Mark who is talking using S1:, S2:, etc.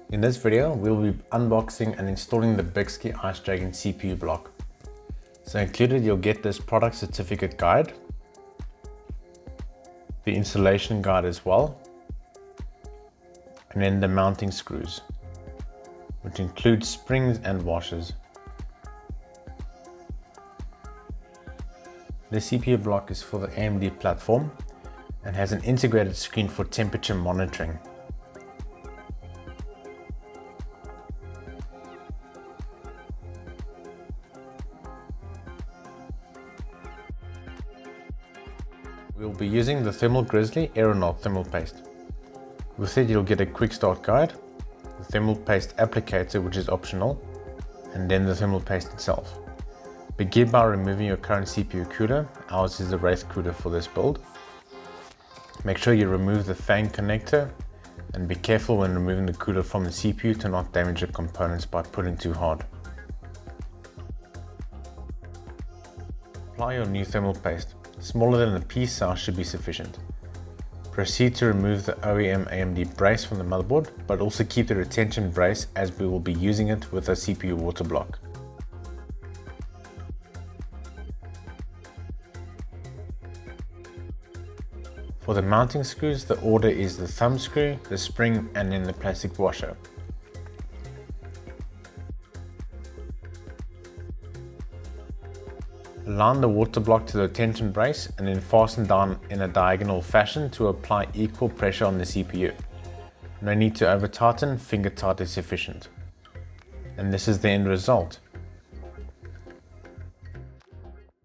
S1: In this video, we'll be unboxing and installing the Bykski Ice Dragon CPU block. So included, you'll get this product certificate guide, the installation guide as well, and then the mounting screws, which include springs and washers. The CPU block is for the AMD platform and has an integrated screen for temperature monitoring. We'll be using the Thermal Grizzly Aeronaut thermal paste. With it, you'll get a quick start guide, the thermal paste applicator, which is optional, and then the thermal paste itself. Begin by removing your current CPU cooler. Ours is the Wraith cooler for this build. Make sure you remove the fan connector and be careful when removing the cooler from the CPU to not damage the components by pulling too hard. Apply your new thermal paste. Smaller than a pea size should be sufficient. Proceed to remove the OEM AMD brace from the motherboard, but also keep the retention brace as we will be using it with a CPU water block. For the mounting screws, the order is the thumb screw, the spring, and then the plastic washer. Align the water block to the retention brace and then fasten down in a diagonal fashion to apply equal pressure on the CPU. No need to over tighten, finger tight is sufficient. And this is the end result.